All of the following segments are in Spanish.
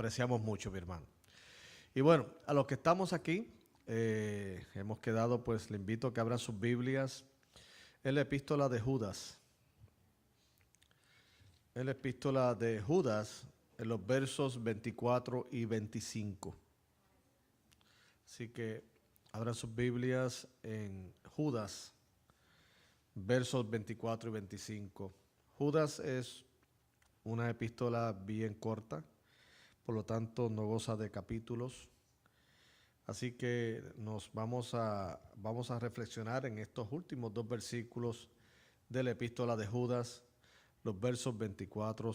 apreciamos mucho, mi hermano. Y bueno, a los que estamos aquí, hemos quedado, pues le invito a que abran sus Biblias en la epístola de Judas. En la epístola de Judas, en los versos 24 y 25. Así que abran sus Biblias en Judas, versos 24 y 25. Judas es una epístola bien corta, por lo tanto no goza de capítulos. Así que vamos a reflexionar en estos últimos dos versículos de la epístola de Judas, los versos 24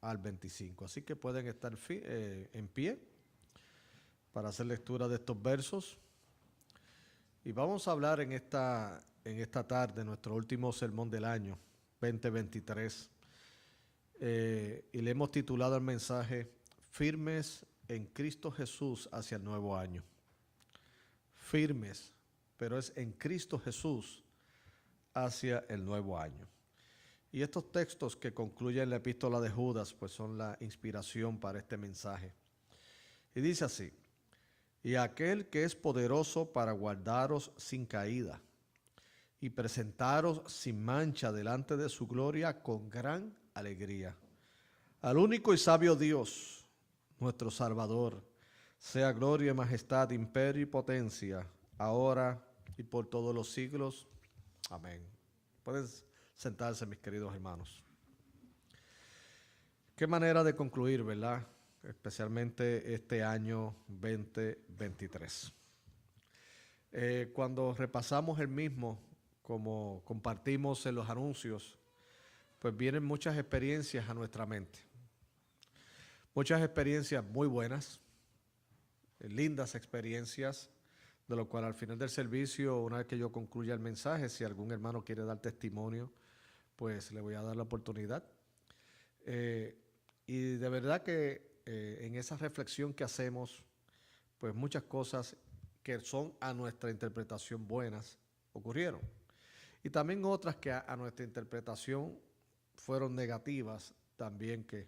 al 25. Así que pueden estar en pie para hacer lectura de estos versos. Y vamos a hablar en esta tarde, nuestro último sermón del año 2023. Y le hemos titulado el mensaje Firmes en Cristo Jesús hacia el nuevo año. Firmes, pero es en Cristo Jesús hacia el nuevo año. Y estos textos que concluyen la epístola de Judas, pues son la inspiración para este mensaje. Y dice así: y aquel que es poderoso para guardaros sin caída y presentaros sin mancha delante de su gloria con gran alegría. Al único y sabio Dios, nuestro Salvador, sea gloria y majestad, imperio y potencia, ahora y por todos los siglos. Amén. Pueden sentarse, mis queridos hermanos. Qué manera de concluir, ¿verdad? Especialmente este año 2023. Cuando repasamos el mismo, como compartimos en los anuncios, pues vienen muchas experiencias a nuestra mente. Muchas experiencias muy buenas, lindas experiencias, de lo cual al final del servicio, una vez que yo concluya el mensaje, si algún hermano quiere dar testimonio, pues le voy a dar la oportunidad. Y de verdad que en esa reflexión que hacemos, pues muchas cosas que son a nuestra interpretación buenas ocurrieron. Y también otras que a nuestra interpretación fueron negativas también que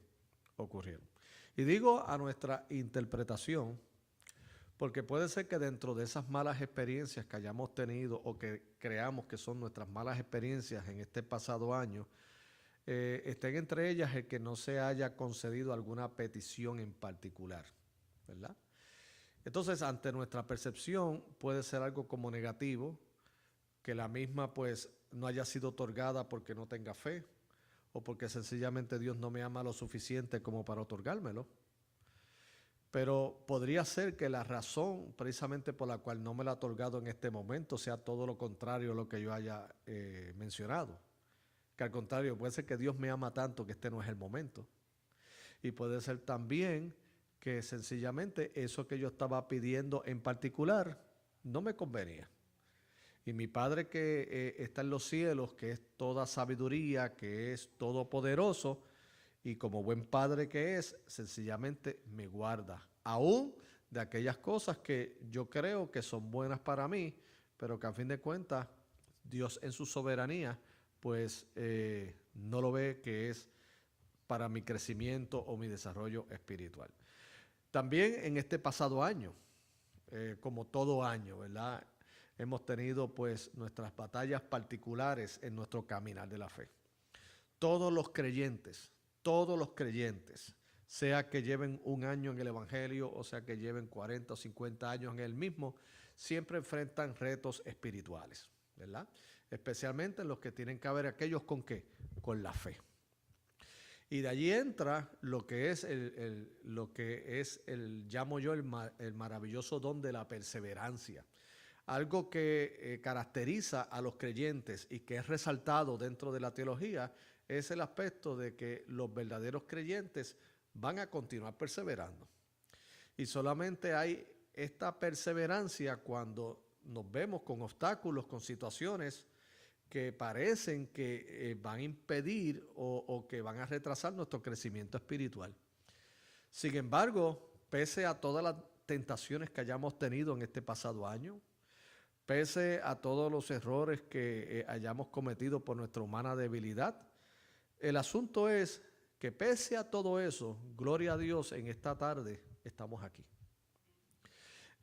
ocurrieron. Y digo a nuestra interpretación porque puede ser que dentro de esas malas experiencias que hayamos tenido o que creamos que son nuestras malas experiencias en este pasado año, estén entre ellas el que no se haya concedido alguna petición en particular, ¿verdad? Entonces, ante nuestra percepción puede ser algo como negativo, que la misma pues no haya sido otorgada porque no tenga fe o porque sencillamente Dios no me ama lo suficiente como para otorgármelo. Pero podría ser que la razón precisamente por la cual no me la ha otorgado en este momento sea todo lo contrario a lo que yo haya mencionado. Que al contrario, puede ser que Dios me ama tanto que este no es el momento. Y puede ser también que sencillamente eso que yo estaba pidiendo en particular no me convenía. Y mi Padre que está en los cielos, que es toda sabiduría, que es todopoderoso, y como buen padre que es, sencillamente me guarda, aún de aquellas cosas que yo creo que son buenas para mí, pero que a fin de cuentas Dios en su soberanía pues no lo ve que es para mi crecimiento o mi desarrollo espiritual. También en este pasado año, como todo año, ¿verdad? Hemos tenido pues nuestras batallas particulares en nuestro caminar de la fe. Todos los creyentes, sea que lleven un año en el Evangelio o sea que lleven 40 o 50 años en el mismo, siempre enfrentan retos espirituales, ¿verdad? Especialmente los que tienen que ver aquellos con ¿qué? Con la fe. Y de allí entra lo que es llamo yo el maravilloso don de la perseverancia. Algo que caracteriza a los creyentes y que es resaltado dentro de la teología es el aspecto de que los verdaderos creyentes van a continuar perseverando. Y solamente hay esta perseverancia cuando nos vemos con obstáculos, con situaciones que parecen que van a impedir o que van a retrasar nuestro crecimiento espiritual. Sin embargo, pese a todas las tentaciones que hayamos tenido en este pasado año, pese a todos los errores que hayamos cometido por nuestra humana debilidad, el asunto es que pese a todo eso, gloria a Dios, en esta tarde estamos aquí.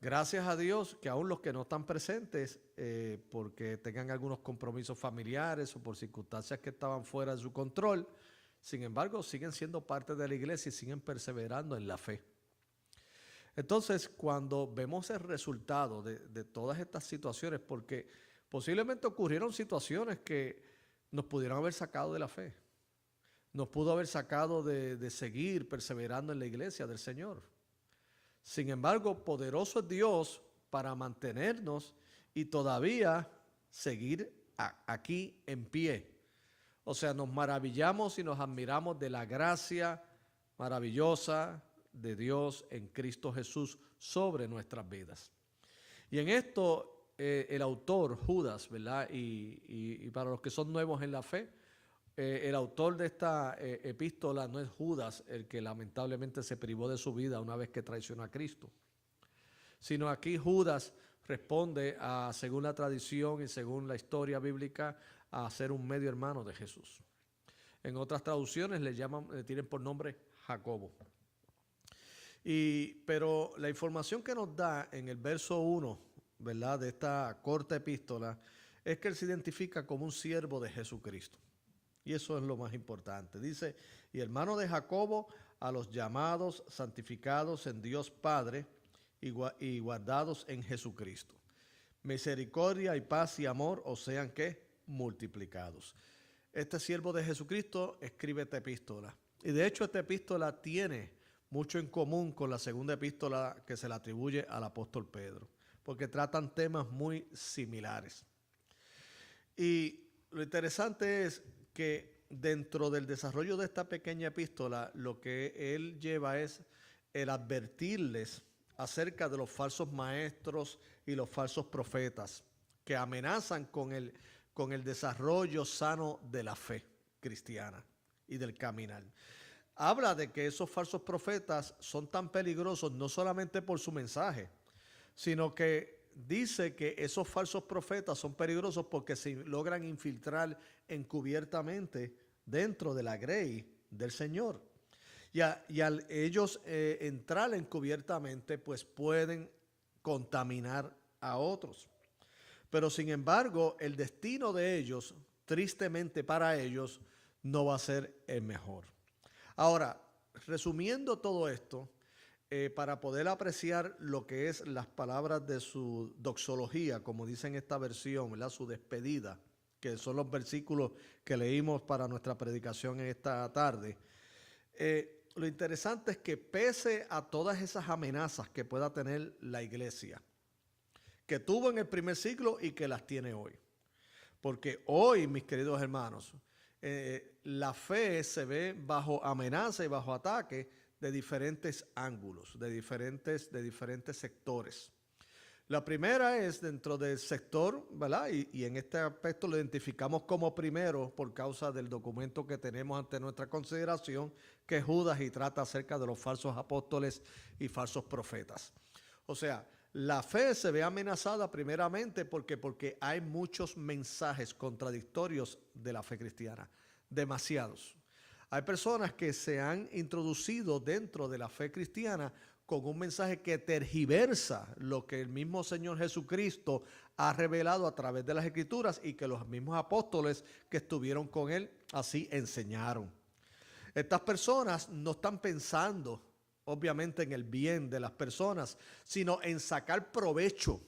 Gracias a Dios que aún los que no están presentes, porque tengan algunos compromisos familiares o por circunstancias que estaban fuera de su control, sin embargo, siguen siendo parte de la iglesia y siguen perseverando en la fe. Entonces, cuando vemos el resultado de todas estas situaciones, porque posiblemente ocurrieron situaciones que nos pudieron haber sacado de la fe, nos pudo haber sacado de seguir perseverando en la iglesia del Señor. Sin embargo, poderoso es Dios para mantenernos y todavía seguir aquí en pie. O sea, nos maravillamos y nos admiramos de la gracia maravillosa de Dios en Cristo Jesús sobre nuestras vidas. Y en esto el autor Judas, ¿verdad? Y para los que son nuevos en la fe, el autor de esta epístola no es Judas, el que lamentablemente se privó de su vida una vez que traicionó a Cristo, sino aquí Judas responde según la tradición y según la historia bíblica, a ser un medio hermano de Jesús. En otras traducciones le tienen por nombre Jacobo. Pero la información que nos da en el verso 1, ¿verdad?, de esta corta epístola, es que él se identifica como un siervo de Jesucristo. Y eso es lo más importante. Dice, y hermano de Jacobo, a los llamados, santificados en Dios Padre y guardados en Jesucristo. Misericordia y paz y amor os sean, ¿qué? Multiplicados. Este siervo de Jesucristo escribe esta epístola. Y de hecho esta epístola tiene mucho en común con la segunda epístola que se le atribuye al apóstol Pedro, porque tratan temas muy similares. Y lo interesante es que dentro del desarrollo de esta pequeña epístola, lo que él lleva es el advertirles acerca de los falsos maestros y los falsos profetas que amenazan con el desarrollo sano de la fe cristiana y del caminar. Habla de que esos falsos profetas son tan peligrosos no solamente por su mensaje, sino que dice que esos falsos profetas son peligrosos porque se logran infiltrar encubiertamente dentro de la grey del Señor. Y al ellos entrar encubiertamente, pues pueden contaminar a otros. Pero sin embargo, el destino de ellos, tristemente para ellos, no va a ser el mejor. Ahora, resumiendo todo esto, para poder apreciar lo que es las palabras de su doxología, como dice en esta versión, ¿verdad?, su despedida, que son los versículos que leímos para nuestra predicación en esta tarde. Lo interesante es que pese a todas esas amenazas que pueda tener la iglesia, que tuvo en el primer siglo y que las tiene hoy, porque hoy, mis queridos hermanos, la fe se ve bajo amenaza y bajo ataque de diferentes ángulos, de diferentes sectores. La primera es dentro del sector, ¿verdad? Y en este aspecto lo identificamos como primero por causa del documento que tenemos ante nuestra consideración, que es Judas, y trata acerca de los falsos apóstoles y falsos profetas. O sea, la fe se ve amenazada primeramente porque hay muchos mensajes contradictorios de la fe cristiana, demasiados. Hay personas que se han introducido dentro de la fe cristiana con un mensaje que tergiversa lo que el mismo Señor Jesucristo ha revelado a través de las Escrituras y que los mismos apóstoles que estuvieron con él así enseñaron. Estas personas no están pensando, obviamente, en el bien de las personas, sino en sacar provecho.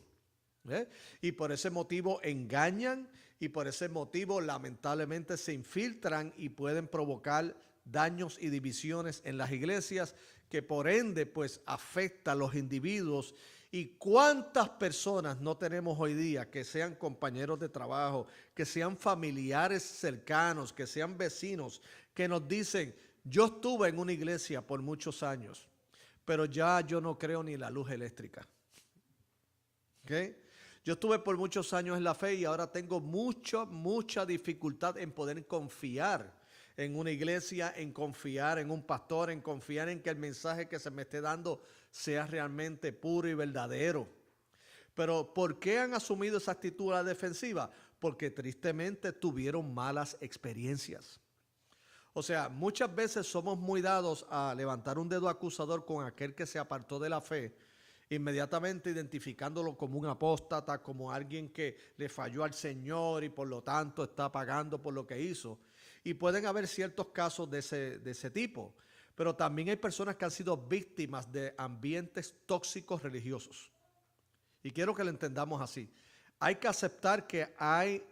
Y por ese motivo engañan y por ese motivo lamentablemente se infiltran y pueden provocar daños y divisiones en las iglesias, que por ende pues afecta a los individuos. Y cuántas personas no tenemos hoy día que sean compañeros de trabajo, que sean familiares cercanos, que sean vecinos, que nos dicen: yo estuve en una iglesia por muchos años, pero ya yo no creo ni la luz eléctrica. ¿Okay? Yo estuve por muchos años en la fe y ahora tengo mucha dificultad en poder confiar en una iglesia, en confiar en un pastor, en confiar en que el mensaje que se me esté dando sea realmente puro y verdadero. Pero ¿por qué han asumido esa actitud a la defensiva? Porque tristemente tuvieron malas experiencias. O sea, muchas veces somos muy dados a levantar un dedo acusador con aquel que se apartó de la fe, inmediatamente identificándolo como un apóstata, como alguien que le falló al Señor y por lo tanto está pagando por lo que hizo. Y pueden haber ciertos casos de ese tipo, pero también hay personas que han sido víctimas de ambientes tóxicos religiosos. Y quiero que lo entendamos así. Hay que aceptar que hay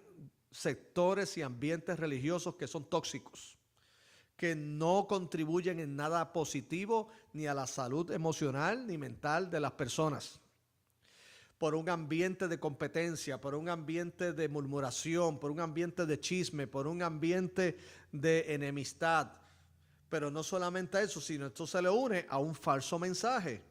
sectores y ambientes religiosos que son tóxicos, que no contribuyen en nada positivo ni a la salud emocional ni mental de las personas. Por un ambiente de competencia, por un ambiente de murmuración, por un ambiente de chisme, por un ambiente de enemistad. Pero no solamente eso, sino esto se le une a un falso mensaje,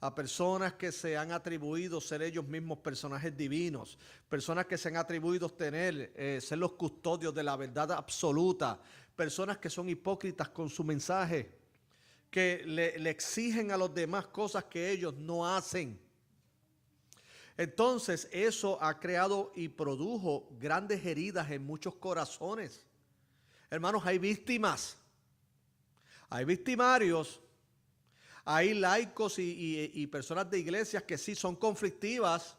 a personas que se han atribuido ser ellos mismos personajes divinos, personas que se han atribuido ser los custodios de la verdad absoluta, personas que son hipócritas con su mensaje, que le exigen a los demás cosas que ellos no hacen. Entonces eso ha creado y produjo grandes heridas en muchos corazones. Hermanos, hay víctimas, hay victimarios, hay laicos y personas de iglesias que sí son conflictivas,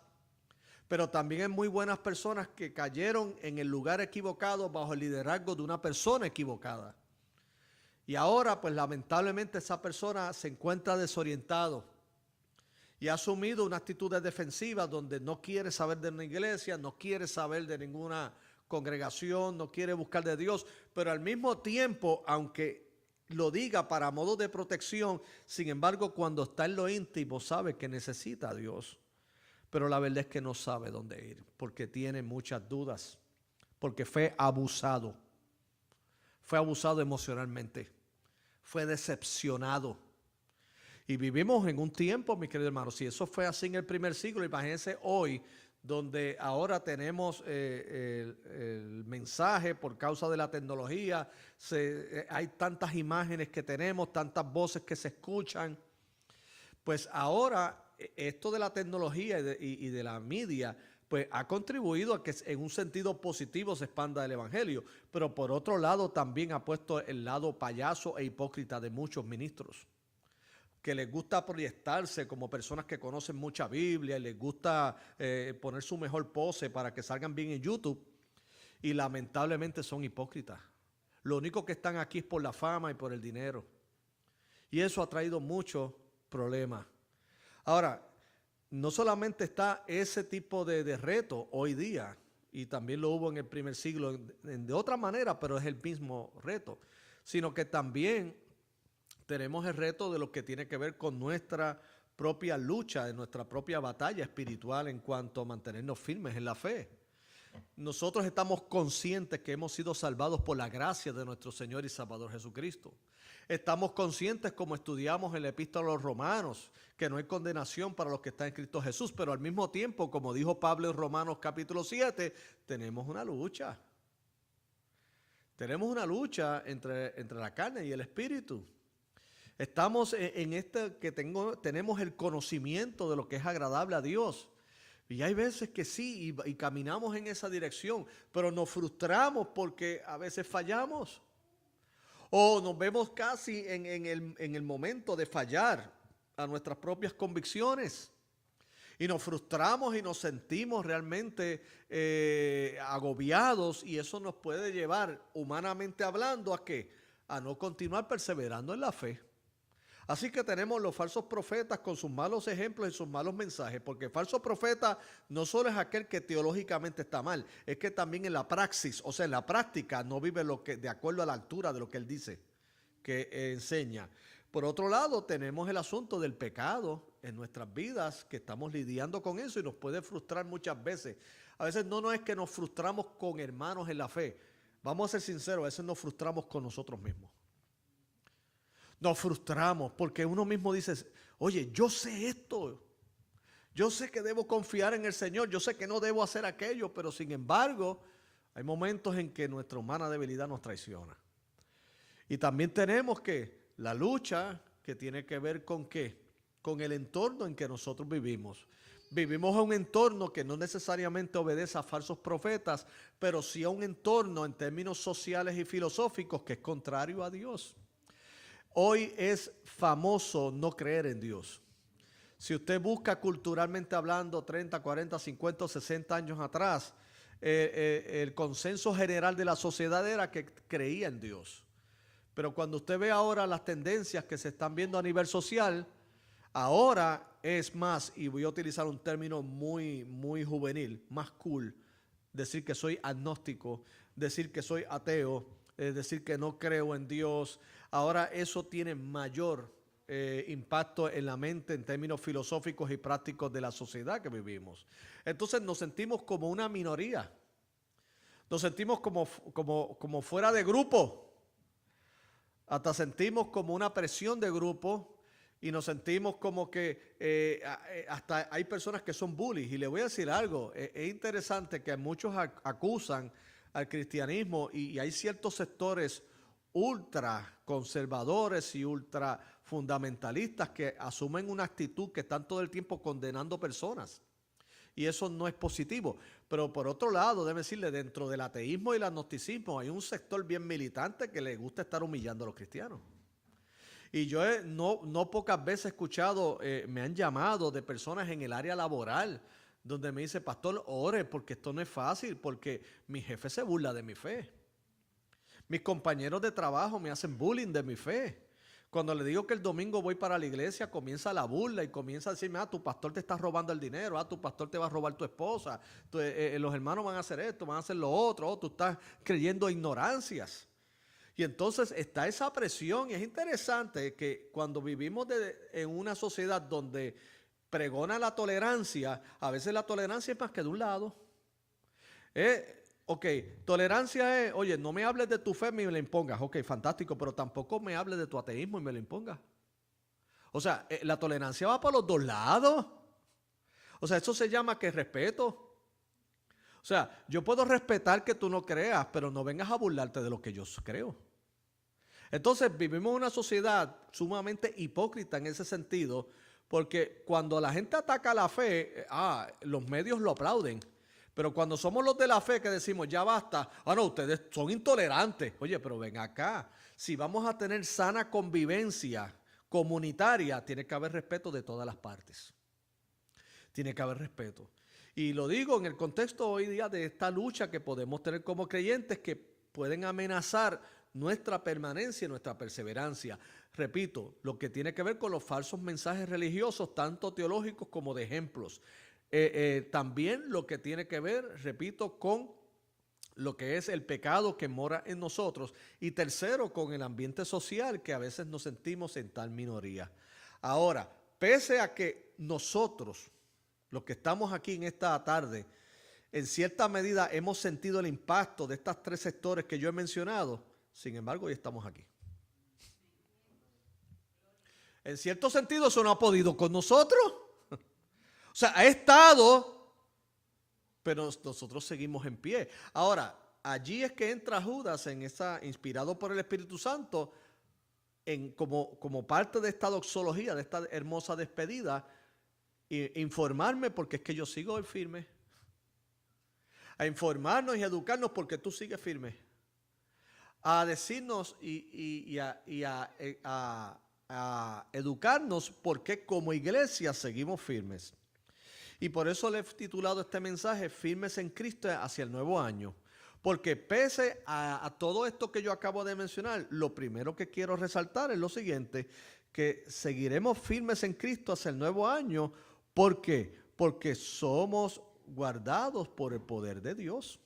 pero también hay muy buenas personas que cayeron en el lugar equivocado bajo el liderazgo de una persona equivocada. Y ahora, pues lamentablemente esa persona se encuentra desorientado y ha asumido una actitud defensiva donde no quiere saber de una iglesia, no quiere saber de ninguna congregación, no quiere buscar de Dios, pero al mismo tiempo, aunque lo diga para modo de protección, sin embargo, cuando está en lo íntimo sabe que necesita a Dios. Pero la verdad es que no sabe dónde ir, porque tiene muchas dudas, porque fue abusado emocionalmente, fue decepcionado. Y vivimos en un tiempo, mis queridos hermanos, si eso fue así en el primer siglo, imagínense hoy, donde ahora tenemos el mensaje por causa de la tecnología, hay tantas imágenes que tenemos, tantas voces que se escuchan. Pues ahora esto de la tecnología y de la media, pues ha contribuido a que en un sentido positivo se expanda el evangelio, pero por otro lado también ha puesto el lado payaso e hipócrita de muchos ministros, que les gusta proyectarse como personas que conocen mucha Biblia y les gusta poner su mejor pose para que salgan bien en YouTube, y lamentablemente son hipócritas. Lo único que están aquí es por la fama y por el dinero, y eso ha traído muchos problemas. Ahora, no solamente está ese tipo de reto hoy día, y también lo hubo en el primer siglo de otra manera, pero es el mismo reto, sino que también tenemos el reto de lo que tiene que ver con nuestra propia lucha, de nuestra propia batalla espiritual en cuanto a mantenernos firmes en la fe. Nosotros estamos conscientes que hemos sido salvados por la gracia de nuestro Señor y Salvador Jesucristo. Estamos conscientes, como estudiamos en la Epístola a los Romanos, que no hay condenación para los que están en Cristo Jesús, pero al mismo tiempo, como dijo Pablo en Romanos capítulo 7, tenemos una lucha. Tenemos una lucha entre la carne y el espíritu. Estamos en tenemos el conocimiento de lo que es agradable a Dios. Y hay veces que sí, y caminamos en esa dirección, pero nos frustramos porque a veces fallamos. O nos vemos casi en el momento de fallar a nuestras propias convicciones. Y nos frustramos y nos sentimos realmente agobiados, y eso nos puede llevar, humanamente hablando, ¿a qué? A no continuar perseverando en la fe. Así que tenemos los falsos profetas con sus malos ejemplos y sus malos mensajes, porque el falso profeta no solo es aquel que teológicamente está mal, es que también en la praxis, o sea, en la práctica, no vive de acuerdo a la altura de lo que él dice, que enseña. Por otro lado, tenemos el asunto del pecado en nuestras vidas, que estamos lidiando con eso y nos puede frustrar muchas veces. A veces no es que nos frustramos con hermanos en la fe, vamos a ser sinceros, a veces nos frustramos con nosotros mismos. Nos frustramos porque uno mismo dice, oye, yo sé esto, yo sé que debo confiar en el Señor, yo sé que no debo hacer aquello, pero sin embargo, hay momentos en que nuestra humana debilidad nos traiciona. Y también tenemos que la lucha que tiene que ver con ¿qué? Con el entorno en que nosotros vivimos. Vivimos en un entorno que no necesariamente obedece a falsos profetas, pero sí a un entorno en términos sociales y filosóficos que es contrario a Dios. Hoy es famoso no creer en Dios. Si usted busca culturalmente hablando 30, 40, 50 o 60 años atrás, el consenso general de la sociedad era que creía en Dios. Pero cuando usted ve ahora las tendencias que se están viendo a nivel social, ahora es más, y voy a utilizar un término muy, muy juvenil, más cool, decir que soy agnóstico, decir que soy ateo, decir que no creo en Dios. Ahora eso tiene mayor impacto en la mente en términos filosóficos y prácticos de la sociedad que vivimos. Entonces nos sentimos como una minoría, nos sentimos como fuera de grupo, hasta sentimos como una presión de grupo y nos sentimos como que hasta hay personas que son bullies. Y le voy a decir algo, es interesante que muchos acusan al cristianismo y hay ciertos sectores ultra conservadores y ultra fundamentalistas que asumen una actitud que están todo el tiempo condenando personas. Y eso no es positivo. Pero por otro lado, debe decirle, dentro del ateísmo y el agnosticismo hay un sector bien militante que le gusta estar humillando a los cristianos. Y yo no pocas veces he escuchado, me han llamado de personas en el área laboral, donde me dice, pastor, ore, porque esto no es fácil, porque mi jefe se burla de mi fe. Mis compañeros de trabajo me hacen bullying de mi fe. Cuando le digo que el domingo voy para la iglesia, comienza la burla y comienza a decirme, tu pastor te está robando el dinero, tu pastor te va a robar tu esposa, los hermanos van a hacer esto, van a hacer lo otro, tú estás creyendo ignorancias. Y entonces está esa presión y es interesante que cuando vivimos en una sociedad donde pregona la tolerancia, a veces la tolerancia es más que de un lado. Ok, tolerancia es, oye, no me hables de tu fe y me la impongas. Ok, fantástico, pero tampoco me hables de tu ateísmo y me lo impongas. O sea, la tolerancia va para los dos lados. O sea, eso se llama que respeto. O sea, yo puedo respetar que tú no creas, pero no vengas a burlarte de lo que yo creo. Entonces vivimos en una sociedad sumamente hipócrita en ese sentido, porque cuando la gente ataca la fe, los medios lo aplauden. Pero cuando somos los de la fe que decimos, ya basta, no, ustedes son intolerantes. Oye, pero ven acá, si vamos a tener sana convivencia comunitaria, tiene que haber respeto de todas las partes. Tiene que haber respeto. Y lo digo en el contexto hoy día de esta lucha que podemos tener como creyentes que pueden amenazar nuestra permanencia y nuestra perseverancia. Repito, lo que tiene que ver con los falsos mensajes religiosos, tanto teológicos como de ejemplos. También lo que tiene que ver, repito, con lo que es el pecado que mora en nosotros. Y tercero, con el ambiente social que a veces nos sentimos en tal minoría. Ahora, pese a que nosotros, los que estamos aquí en esta tarde, en cierta medida hemos sentido el impacto de estos tres sectores que yo he mencionado, sin embargo, hoy estamos aquí. En cierto sentido, eso no ha podido con nosotros. O sea, ha estado, pero nosotros seguimos en pie. Ahora, allí es que entra Judas, inspirado por el Espíritu Santo, como parte de esta doxología, de esta hermosa despedida, informarme porque es que yo sigo firme. A informarnos y educarnos porque tú sigues firme. A decirnos y a educarnos porque como iglesia seguimos firmes. Y por eso le he titulado este mensaje Firmes en Cristo hacia el nuevo año. Porque pese a todo esto que yo acabo de mencionar, lo primero que quiero resaltar es lo siguiente, que seguiremos firmes en Cristo hacia el nuevo año. ¿Por qué? Porque somos guardados por el poder de Dios.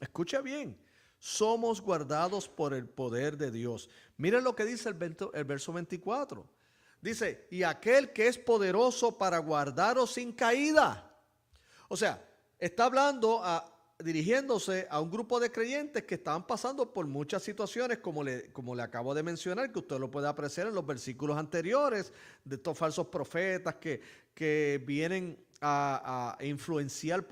Escucha bien. Somos guardados por el poder de Dios. Miren lo que dice el verso 24. Dice, y aquel que es poderoso para guardaros sin caída. O sea, está hablando, dirigiéndose a un grupo de creyentes que estaban pasando por muchas situaciones, como le acabo de mencionar, que usted lo puede apreciar en los versículos anteriores, de estos falsos profetas que vienen a influenciar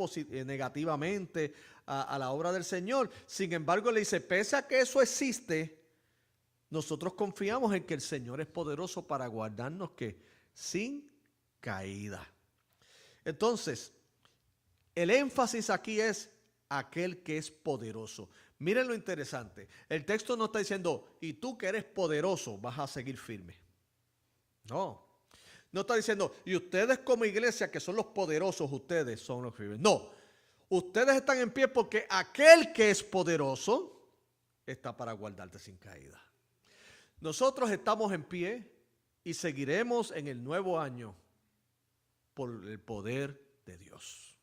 negativamente a la obra del Señor. Sin embargo, le dice, pese a que eso existe, nosotros confiamos en que el Señor es poderoso para guardarnos sin caída. Entonces, el énfasis aquí es aquel que es poderoso. Miren lo interesante. El texto no está diciendo, y tú que eres poderoso vas a seguir firme. No. No está diciendo, y ustedes como iglesia que son los poderosos, ustedes son los firmes. No. Ustedes están en pie porque aquel que es poderoso está para guardarte sin caída. Nosotros estamos en pie y seguiremos en el nuevo año por el poder de Dios.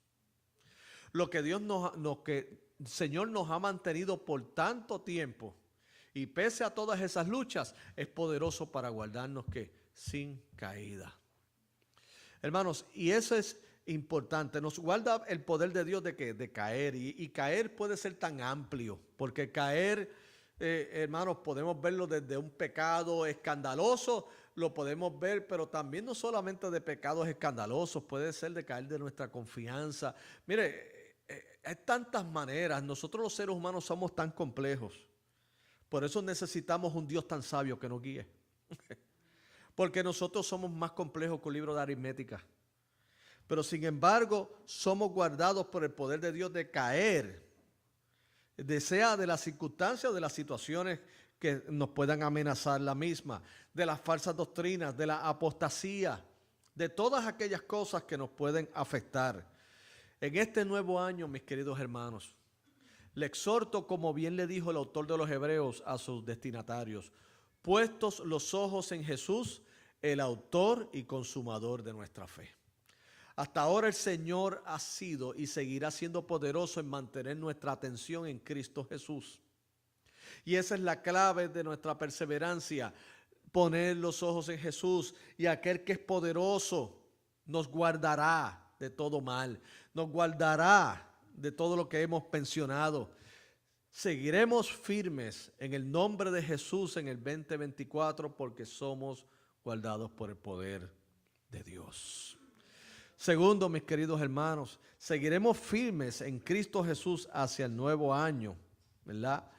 Lo que el Señor nos ha mantenido por tanto tiempo y pese a todas esas luchas es poderoso para guardarnos que sin caída. Hermanos, y eso es importante, nos guarda el poder de Dios de caer y caer puede ser tan amplio porque caer, hermanos, podemos verlo desde un pecado escandaloso, lo podemos ver, pero también no solamente de pecados escandalosos, puede ser de caer de nuestra confianza. Mire, hay tantas maneras, nosotros los seres humanos somos tan complejos, por eso necesitamos un Dios tan sabio que nos guíe, porque nosotros somos más complejos que un libro de aritmética, pero sin embargo somos guardados por el poder de Dios de caer, sea de las circunstancias o de las situaciones que nos puedan amenazar la misma, de las falsas doctrinas, de la apostasía, de todas aquellas cosas que nos pueden afectar. En este nuevo año, mis queridos hermanos, le exhorto, como bien le dijo el autor de los Hebreos a sus destinatarios, puestos los ojos en Jesús, el autor y consumador de nuestra fe. Hasta ahora el Señor ha sido y seguirá siendo poderoso en mantener nuestra atención en Cristo Jesús. Y esa es la clave de nuestra perseverancia, poner los ojos en Jesús, y aquel que es poderoso nos guardará de todo mal, nos guardará de todo lo que hemos mencionado. Seguiremos firmes en el nombre de Jesús en el 2024 porque somos guardados por el poder de Dios. Segundo, mis queridos hermanos, seguiremos firmes en Cristo Jesús hacia el nuevo año, ¿verdad?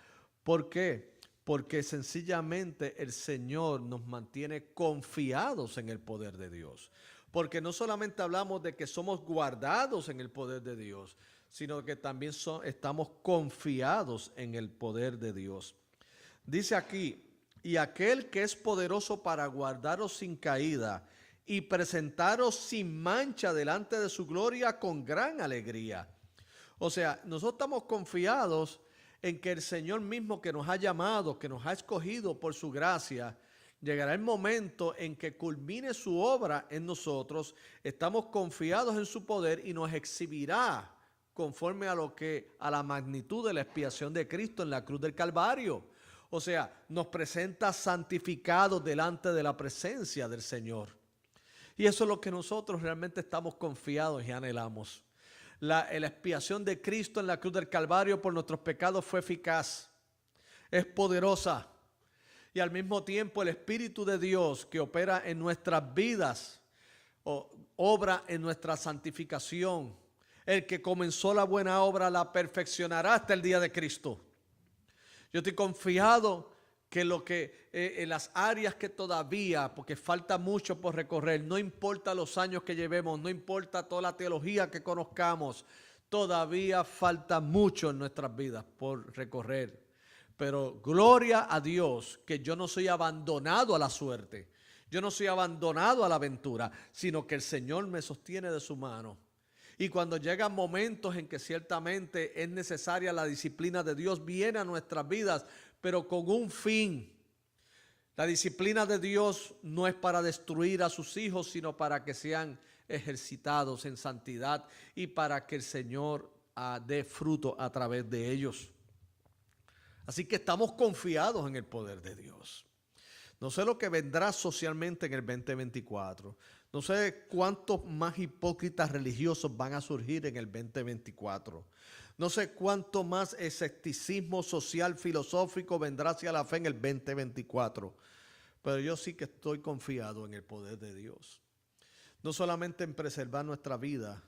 ¿Por qué? Porque sencillamente el Señor nos mantiene confiados en el poder de Dios. Porque no solamente hablamos de que somos guardados en el poder de Dios, sino que también estamos confiados en el poder de Dios. Dice aquí, y aquel que es poderoso para guardaros sin caída y presentaros sin mancha delante de su gloria con gran alegría. O sea, nosotros estamos confiados en que el Señor mismo que nos ha llamado, que nos ha escogido por su gracia, llegará el momento en que culmine su obra en nosotros. Estamos confiados en su poder y nos exhibirá conforme a la magnitud de la expiación de Cristo en la cruz del Calvario. O sea, nos presenta santificados delante de la presencia del Señor. Y eso es lo que nosotros realmente estamos confiados y anhelamos. La expiación de Cristo en la cruz del Calvario por nuestros pecados fue eficaz, es poderosa. Y al mismo tiempo el Espíritu de Dios que opera en nuestras vidas, obra en nuestra santificación. El que comenzó la buena obra la perfeccionará hasta el día de Cristo. Yo estoy confiado que en las áreas que todavía, porque falta mucho por recorrer, no importa los años que llevemos, no importa toda la teología que conozcamos, todavía falta mucho en nuestras vidas por recorrer. Pero gloria a Dios que yo no soy abandonado a la suerte, yo no soy abandonado a la aventura, sino que el Señor me sostiene de su mano. Y cuando llegan momentos en que ciertamente es necesaria la disciplina de Dios, viene a nuestras vidas, pero con un fin. La disciplina de Dios no es para destruir a sus hijos, sino para que sean ejercitados en santidad y para que el Señor dé fruto a través de ellos. Así que estamos confiados en el poder de Dios. No sé lo que vendrá socialmente en el 2024. No sé cuántos más hipócritas religiosos van a surgir en el 2024. No sé cuánto más escepticismo social, filosófico vendrá hacia la fe en el 2024. Pero yo sí que estoy confiado en el poder de Dios. No solamente en preservar nuestra vida,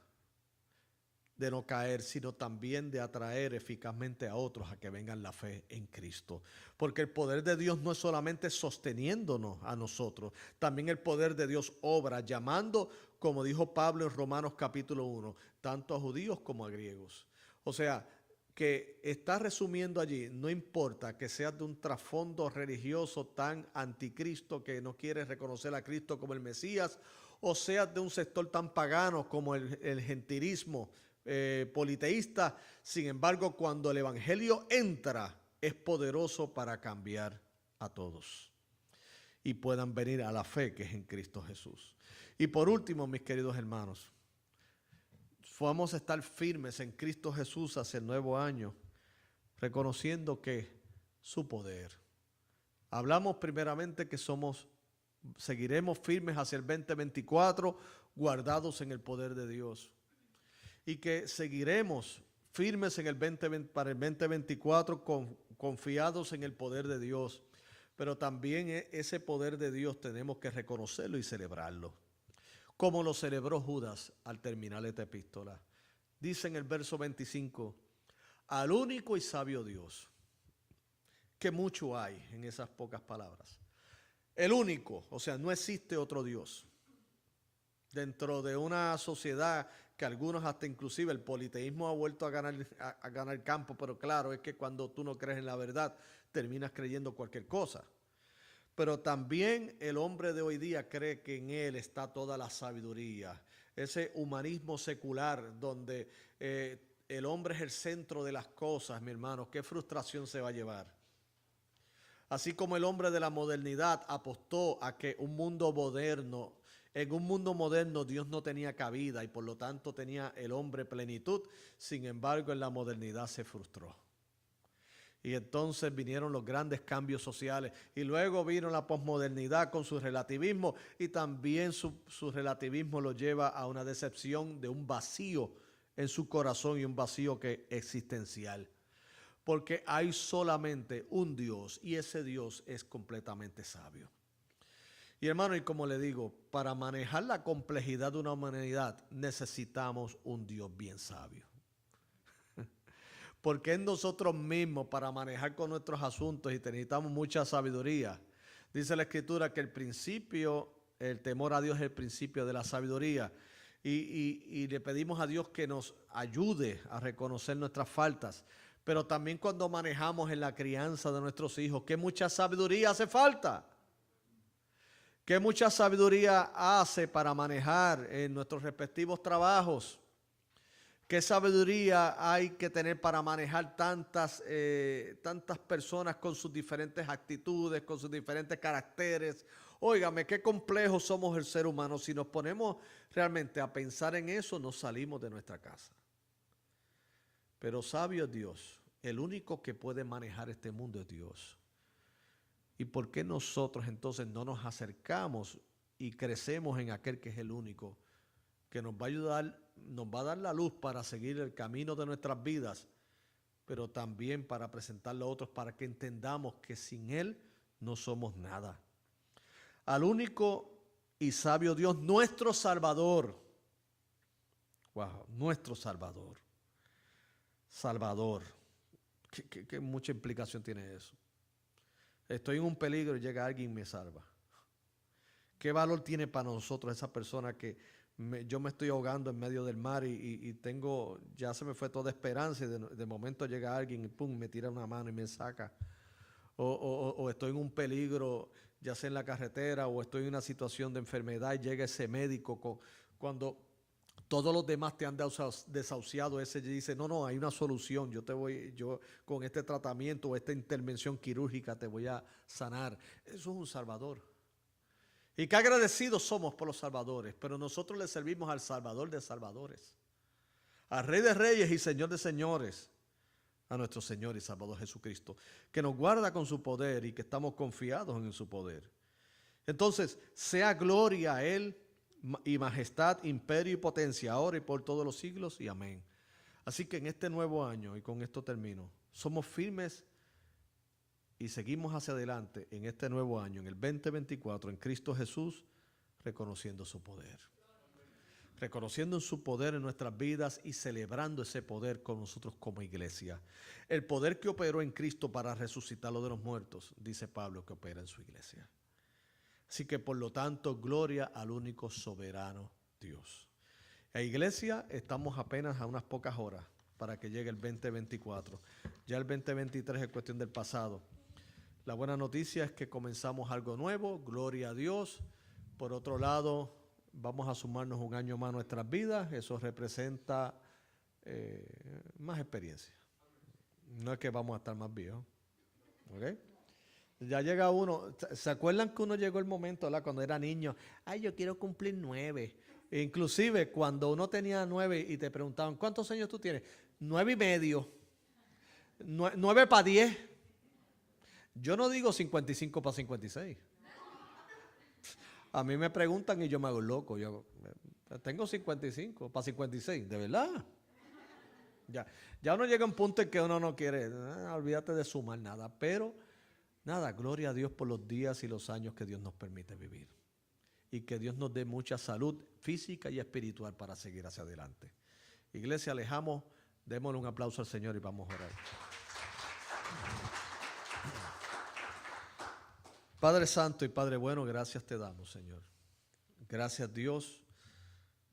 de no caer, sino también de atraer eficazmente a otros a que vengan la fe en Cristo. Porque el poder de Dios no es solamente sosteniéndonos a nosotros, también el poder de Dios obra, llamando, como dijo Pablo en Romanos capítulo 1, tanto a judíos como a griegos. O sea, que está resumiendo allí, no importa que seas de un trasfondo religioso tan anticristo que no quieres reconocer a Cristo como el Mesías, o seas de un sector tan pagano como el gentilismo politeísta, sin embargo, cuando el evangelio entra, es poderoso para cambiar a todos y puedan venir a la fe que es en Cristo Jesús. Y por último, mis queridos hermanos, vamos a estar firmes en Cristo Jesús hacia el nuevo año, reconociendo que su poder. Hablamos primeramente que seguiremos firmes hacia el 2024, guardados en el poder de Dios. Y que seguiremos firmes en para el 2024, confiados en el poder de Dios. Pero también ese poder de Dios tenemos que reconocerlo y celebrarlo, como lo celebró Judas al terminar esta epístola. Dice en el verso 25, al único y sabio Dios, que mucho hay en esas pocas palabras. El único, o sea, no existe otro Dios. Dentro de una sociedad que algunos hasta inclusive el politeísmo ha vuelto a ganar campo, pero claro, es que cuando tú no crees en la verdad, terminas creyendo cualquier cosa. Pero también el hombre de hoy día cree que en él está toda la sabiduría. Ese humanismo secular donde el hombre es el centro de las cosas, mi hermano, ¿qué frustración se va a llevar? Así como el hombre de la modernidad apostó a que en un mundo moderno Dios no tenía cabida y por lo tanto tenía el hombre plenitud, sin embargo en la modernidad se frustró. Y entonces vinieron los grandes cambios sociales y luego vino la posmodernidad con su relativismo y también su relativismo lo lleva a una decepción de un vacío en su corazón y un vacío existencial. Porque hay solamente un Dios y ese Dios es completamente sabio. Y hermano, y como le digo, para manejar la complejidad de una humanidad necesitamos un Dios bien sabio. Porque es nosotros mismos para manejar con nuestros asuntos y necesitamos mucha sabiduría. Dice la Escritura que el temor a Dios es el principio de la sabiduría. Y le pedimos a Dios que nos ayude a reconocer nuestras faltas. Pero también cuando manejamos en la crianza de nuestros hijos, que mucha sabiduría hace falta. Que mucha sabiduría hace para manejar en nuestros respectivos trabajos. ¿Qué sabiduría hay que tener para manejar tantas personas con sus diferentes actitudes, con sus diferentes caracteres? Óigame, qué complejos somos el ser humano. Si nos ponemos realmente a pensar en eso, nos salimos de nuestra casa. Pero sabio es Dios. El único que puede manejar este mundo es Dios. ¿Y por qué nosotros entonces no nos acercamos y crecemos en aquel que es el único que nos va a ayudar, nos va a dar la luz para seguir el camino de nuestras vidas, pero también para presentarlo a otros, para que entendamos que sin Él no somos nada? Al único y sabio Dios, nuestro Salvador. Wow, nuestro Salvador. Salvador. ¿Qué mucha implicación tiene eso? Estoy en un peligro y llega alguien y me salva. ¿Qué valor tiene para nosotros esa persona que yo me estoy ahogando en medio del mar y ya se me fue toda esperanza y de momento llega alguien y pum, me tira una mano y me saca? O estoy en un peligro, ya sea en la carretera, o estoy en una situación de enfermedad y llega ese médico cuando todos los demás te han desahuciado, ese dice, no, hay una solución, yo con este tratamiento o esta intervención quirúrgica te voy a sanar. Eso es un Salvador. Y qué agradecidos somos por los salvadores, pero nosotros le servimos al Salvador de salvadores, al Rey de reyes y Señor de señores, a nuestro Señor y Salvador Jesucristo, que nos guarda con su poder y que estamos confiados en su poder. Entonces, sea gloria a Él y majestad, imperio y potencia, ahora y por todos los siglos, y amén. Así que en este nuevo año, y con esto termino, somos firmes y seguimos hacia adelante en este nuevo año, en el 2024, en Cristo Jesús, reconociendo su poder. reconociendo su poder en nuestras vidas y celebrando ese poder con nosotros como iglesia. El poder que operó en Cristo para resucitarlo de los muertos, dice Pablo, que opera en su iglesia. Así que por lo tanto, gloria al único soberano Dios. La iglesia, estamos apenas a unas pocas horas para que llegue el 2024. Ya el 2023 es cuestión del pasado. La buena noticia es que comenzamos algo nuevo, gloria a Dios. Por otro lado, vamos a sumarnos un año más a nuestras vidas. Eso representa más experiencia. No es que vamos a estar más viejos. ¿Ok? Ya llega uno. ¿Se acuerdan que uno llegó el momento, ¿verdad? Cuando era niño? Ay, yo quiero cumplir 9. E inclusive cuando uno tenía 9 y te preguntaban, ¿cuántos años tú tienes? 9 y medio. 9 para 10. Yo no digo 55 para 56. A mí me preguntan y yo me hago loco. Yo tengo 55 para 56, ¿de verdad? Ya uno llega a un punto en que uno no quiere, olvídate de sumar nada. Pero nada, gloria a Dios por los días y los años que Dios nos permite vivir. Y que Dios nos dé mucha salud física y espiritual para seguir hacia adelante. Iglesia, alejamos, démosle un aplauso al Señor y vamos a orar. Padre Santo y Padre bueno, gracias te damos, Señor. Gracias, Dios,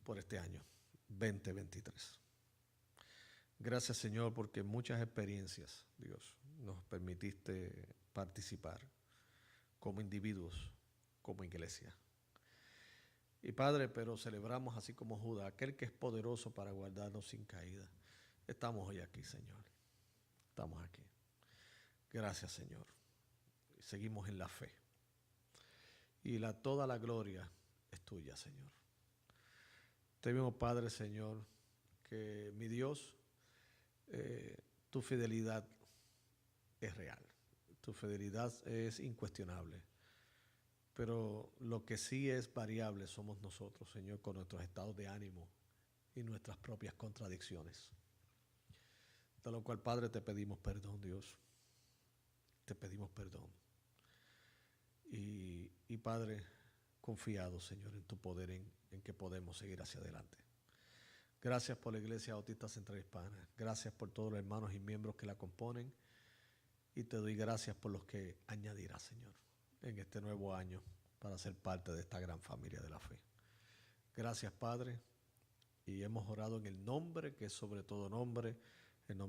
por este año 2023. Gracias, Señor, porque muchas experiencias, Dios, nos permitiste participar como individuos, como iglesia. Y Padre, pero celebramos así como Judas, aquel que es poderoso para guardarnos sin caída. Estamos hoy aquí, Señor. Estamos aquí. Gracias, Señor. Seguimos en la fe. Y toda la gloria es tuya, Señor. Te vemos, Padre, Señor, que mi Dios, tu fidelidad es real. Tu fidelidad es incuestionable. Pero lo que sí es variable somos nosotros, Señor, con nuestros estados de ánimo y nuestras propias contradicciones. De lo cual, Padre, te pedimos perdón, Dios. Te pedimos perdón. Y Padre, confiado, Señor, en tu poder, en que podemos seguir hacia adelante. Gracias por la Iglesia Bautista Central Hispana. Gracias por todos los hermanos y miembros que la componen. Y te doy gracias por los que añadirás, Señor, en este nuevo año para ser parte de esta gran familia de la fe. Gracias, Padre. Y hemos orado en el nombre que es sobre todo nombre, el nombre